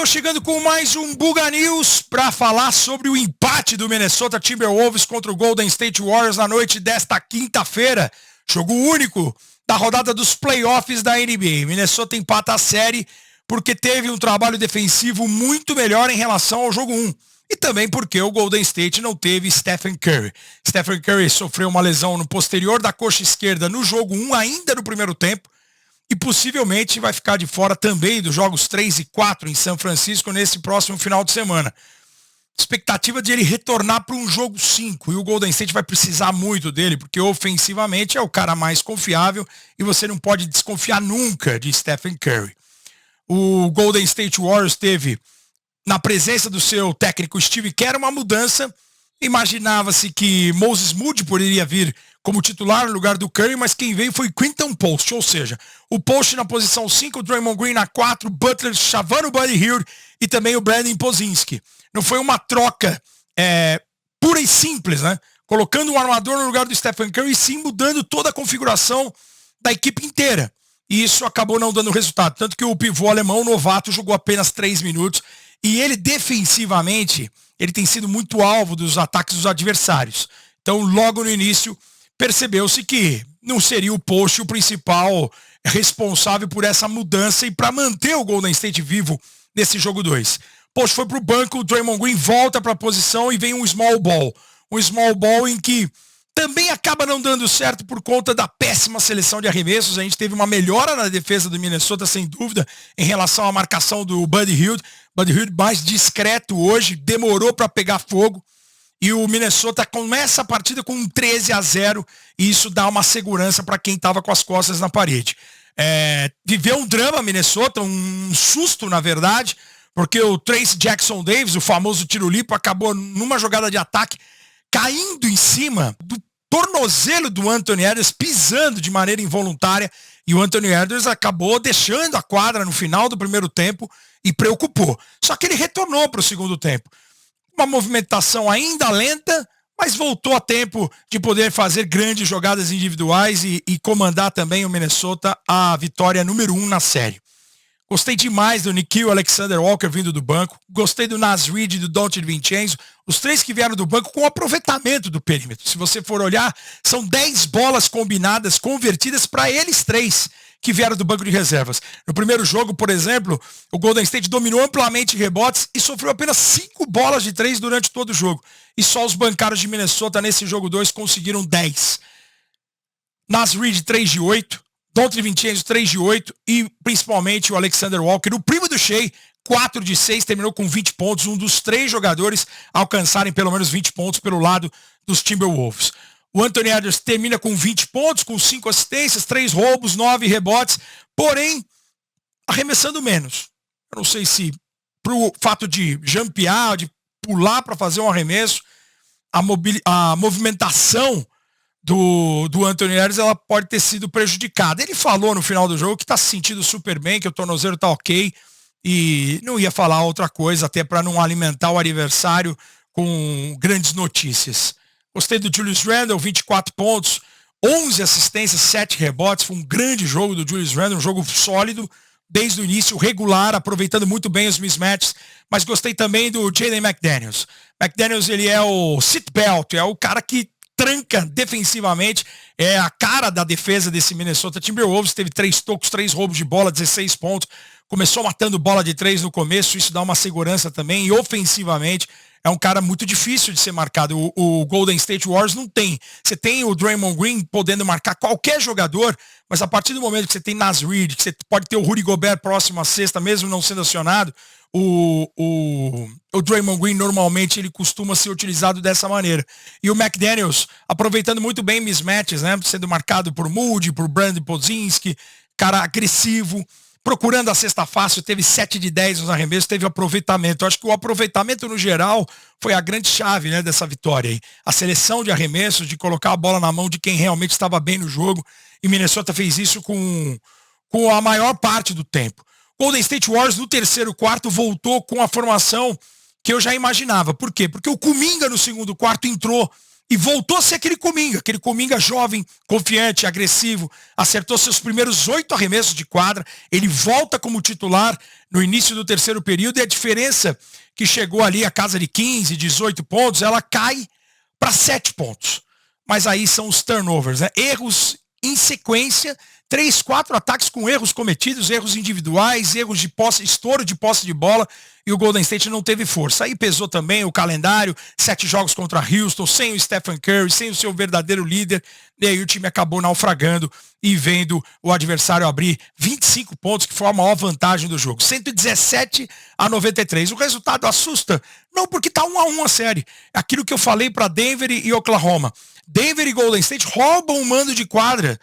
Estamos chegando com mais um Buga News para falar sobre o empate do Minnesota Timberwolves contra o Golden State Warriors na noite desta quinta-feira. Jogo único da rodada dos playoffs da NBA. Minnesota empata a série porque teve um trabalho defensivo muito melhor em relação ao jogo 1. E também porque o Golden State não teve Stephen Curry. Stephen Curry sofreu uma lesão no posterior da coxa esquerda no jogo 1, ainda no primeiro tempo. E possivelmente vai ficar de fora também dos jogos 3 e 4 em São Francisco nesse próximo final de semana. Expectativa de ele retornar para um jogo 5. E o Golden State vai precisar muito dele, porque ofensivamente é o cara mais confiável e você não pode desconfiar nunca de Stephen Curry. O Golden State Warriors teve, na presença do seu técnico Steve Kerr, uma mudança. Imaginava-se que Moses Moody poderia vir como titular no lugar do Curry, mas quem veio foi Quinton Post, ou seja, o Post na posição 5, o Draymond Green na 4, Butler chavando o Buddy Hield e também o Brandon Pozinski. Não foi uma troca pura e simples, né? Colocando um armador no lugar do Stephen Curry, sim mudando toda a configuração da equipe inteira. E isso acabou não dando resultado. Tanto que o pivô alemão, novato, jogou apenas 3 minutos. E ele, defensivamente, ele tem sido muito alvo dos ataques dos adversários. Então, logo no início, percebeu-se que não seria o Post o principal responsável por essa mudança e para manter o Golden State vivo nesse jogo 2. Post foi para o banco, o Draymond Green volta para a posição e vem um small ball. Um small ball em que também acaba não dando certo por conta da péssima seleção de arremessos. A gente teve uma melhora na defesa do Minnesota, sem dúvida, em relação à marcação do Buddy Hield. Buddy Hield mais discreto hoje, demorou para pegar fogo. E o Minnesota começa a partida com um 13-0 e isso dá uma segurança para quem estava com as costas na parede. Viveu um drama Minnesota, um susto na verdade, porque o Trace Jackson Davis, o famoso tiro limpo, acabou numa jogada de ataque caindo em cima do tornozelo do Anthony Edwards, pisando de maneira involuntária, e o Anthony Edwards acabou deixando a quadra no final do primeiro tempo e preocupou. Só que ele retornou para o segundo tempo. Uma movimentação ainda lenta, mas voltou a tempo de poder fazer grandes jogadas individuais e comandar também o Minnesota a vitória número 1 na série. Gostei demais do Nickeil Alexander-Walker vindo do banco. Gostei do Naz Reid e do Donte DiVincenzo. Os 3 que vieram do banco com aproveitamento do perímetro. Se você for olhar, são 10 bolas combinadas, convertidas para eles 3 que vieram do banco de reservas. No primeiro jogo, por exemplo, o Golden State dominou amplamente rebotes e sofreu apenas 5 bolas de 3 durante todo o jogo. E só os bancários de Minnesota nesse jogo 2 conseguiram 10. Naz Reid 3 de 8. Donte DiVincenzo 3 de 8 e principalmente o Alexander Walker, o primo do Shea, 4 de 6, terminou com 20 pontos, um dos 3 jogadores a alcançarem pelo menos 20 pontos pelo lado dos Timberwolves. O Anthony Edwards termina com 20 pontos, com 5 assistências, 3 roubos, 9 rebotes, porém arremessando menos. Eu não sei se pro fato de jumpear, de pular para fazer um arremesso, a movimentação do Anthony Edwards, ela pode ter sido prejudicada. Ele falou no final do jogo que está se sentindo super bem, que o tornozelo está ok, e não ia falar outra coisa, até para não alimentar o adversário com grandes notícias. Gostei do Julius Randle, 24 pontos, 11 assistências, 7 rebotes, foi um grande jogo do Julius Randle, um jogo sólido, desde o início, regular, aproveitando muito bem os mismatches, mas gostei também do Jaden McDaniels. McDaniels, ele é o seatbelt, é o cara que tranca defensivamente, é a cara da defesa desse Minnesota Timberwolves, teve 3 tocos, 3 roubos de bola, 16 pontos, começou matando bola de 3 no começo, isso dá uma segurança também, e ofensivamente é um cara muito difícil de ser marcado. O Golden State Warriors não tem. Você tem o Draymond Green podendo marcar qualquer jogador, mas a partir do momento que você tem Naz Reid, que você pode ter o Rudy Gobert próximo à cesta, mesmo não sendo acionado, o Draymond Green normalmente ele costuma ser utilizado dessa maneira. E o McDaniels aproveitando muito bem mismatches, né? Sendo marcado por Moody, por Brandon Pozinski, cara agressivo, procurando a cesta fácil, teve 7 de 10 nos arremessos, teve aproveitamento. Eu acho que o aproveitamento no geral foi a grande chave, né, dessa vitória aí. A seleção de arremessos, de colocar a bola na mão de quem realmente estava bem no jogo, e Minnesota fez isso com a maior parte do tempo. Golden State Warriors no terceiro quarto voltou com a formação que eu já imaginava. Por quê? Porque o Kuminga no segundo quarto entrou E voltou a ser aquele Kuminga jovem, confiante, agressivo, acertou seus primeiros 8 arremessos de quadra, ele volta como titular no início do terceiro período e a diferença que chegou ali a casa de 15, 18 pontos, ela cai para 7 pontos. Mas aí são os turnovers, né? Erros em sequência, 3, 4 ataques com erros cometidos, erros individuais, erros de posse, estouro de posse de bola, e o Golden State não teve força. Aí pesou também o calendário, 7 jogos contra Houston, sem o Stephen Curry, sem o seu verdadeiro líder, e aí o time acabou naufragando e vendo o adversário abrir 25 pontos, que foi a maior vantagem do jogo. 117-93. O resultado assusta? Não, porque tá 1-1 a série. Aquilo que eu falei para Denver e Oklahoma. Denver e Golden State roubam o mando de quadra,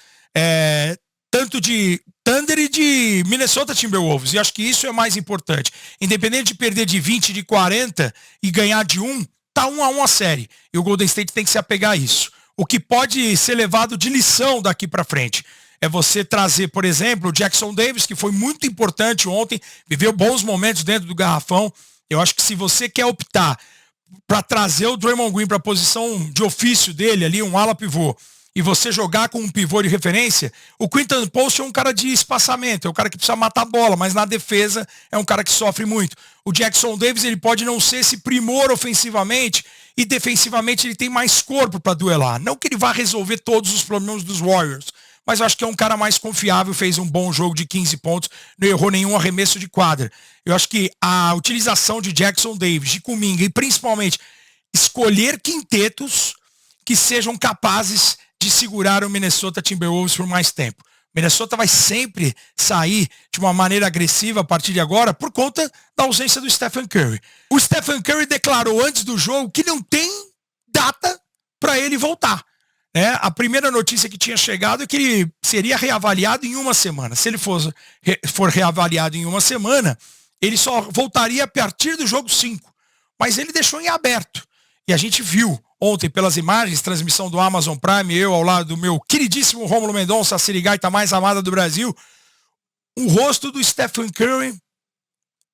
tanto de Thunder e de Minnesota Timberwolves. E acho que isso é mais importante. Independente de perder de 20, de 40 e ganhar de 1, tá 1-1 a série. E o Golden State tem que se apegar a isso. O que pode ser levado de lição daqui para frente é você trazer, por exemplo, o Jackson Davis, que foi muito importante ontem, viveu bons momentos dentro do garrafão. Eu acho que se você quer optar para trazer o Draymond Green para a posição de ofício dele ali, um ala pivô, e você jogar com um pivô de referência, o Quinton Post é um cara de espaçamento, é um cara que precisa matar a bola, mas na defesa é um cara que sofre muito. O Jackson Davis, ele pode não ser esse primor ofensivamente, e defensivamente ele tem mais corpo para duelar. Não que ele vá resolver todos os problemas dos Warriors, mas eu acho que é um cara mais confiável, fez um bom jogo de 15 pontos, não errou nenhum arremesso de quadra. Eu acho que a utilização de Jackson Davis, de Kuminga, e principalmente escolher quintetos que sejam capazes de segurar o Minnesota Timberwolves por mais tempo. O Minnesota vai sempre sair de uma maneira agressiva a partir de agora por conta da ausência do Stephen Curry. O Stephen Curry declarou antes do jogo que não tem data para ele voltar. A primeira notícia que tinha chegado é que ele seria reavaliado em uma semana. Se ele for reavaliado em uma semana, ele só voltaria a partir do jogo 5. Mas ele deixou em aberto. E a gente viu ontem pelas imagens, transmissão do Amazon Prime, eu ao lado do meu queridíssimo Rômulo Mendonça, a sirigaita mais amada do Brasil, o rosto do Stephen Curry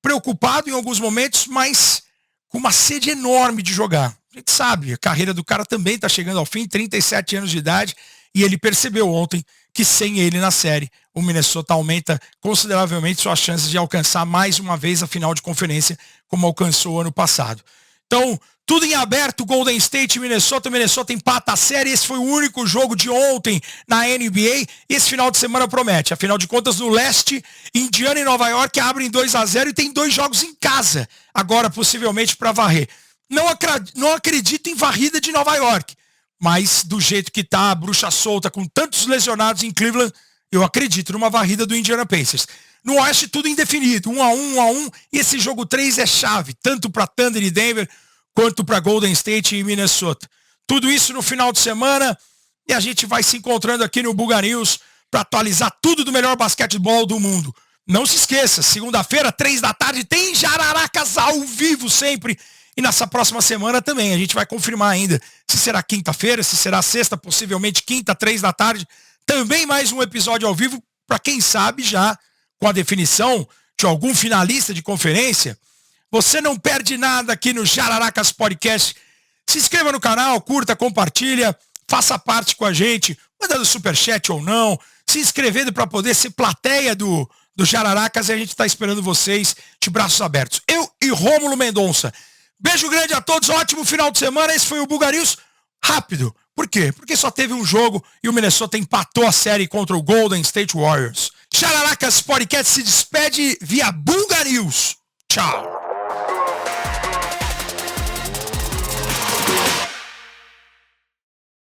preocupado em alguns momentos, mas com uma sede enorme de jogar. A gente sabe, a carreira do cara também está chegando ao fim, 37 anos de idade, e ele percebeu ontem que sem ele na série, o Minnesota aumenta consideravelmente suas chances de alcançar mais uma vez a final de conferência, como alcançou ano passado. Então, tudo em aberto, Golden State e Minnesota. Minnesota empata a série. Esse foi o único jogo de ontem na NBA. Esse final de semana promete. Afinal de contas, no leste, Indiana e Nova York abrem 2-0 e tem 2 jogos em casa. Agora, possivelmente, para varrer. Não acredito em varrida de Nova York. Mas, do jeito que tá, a bruxa solta, com tantos lesionados em Cleveland, eu acredito numa varrida do Indiana Pacers. No oeste, tudo indefinido. 1-1. E esse jogo 3 é chave, tanto para Thunder e Denver, quanto para Golden State e Minnesota. Tudo isso no final de semana e a gente vai se encontrando aqui no Buga News para atualizar tudo do melhor basquetebol do mundo. Não se esqueça, segunda-feira, 3 da tarde, tem Jararacas ao vivo sempre. E nessa próxima semana também, a gente vai confirmar ainda se será quinta-feira, se será sexta, possivelmente quinta, 3 da tarde. Também mais um episódio ao vivo, para quem sabe já com a definição de algum finalista de conferência. Você não perde nada aqui no Jararacas Podcast. Se inscreva no canal, curta, compartilha, faça parte com a gente, mandando superchat ou não, se inscrevendo para poder ser plateia do Jararacas, e a gente está esperando vocês de braços abertos. Eu e Rômulo Mendonça. Beijo grande a todos, ótimo final de semana. Esse foi o Buga News rápido. Por quê? Porque só teve um jogo e o Minnesota empatou a série contra o Golden State Warriors. Jararacas Podcast se despede via Buga News. Tchau.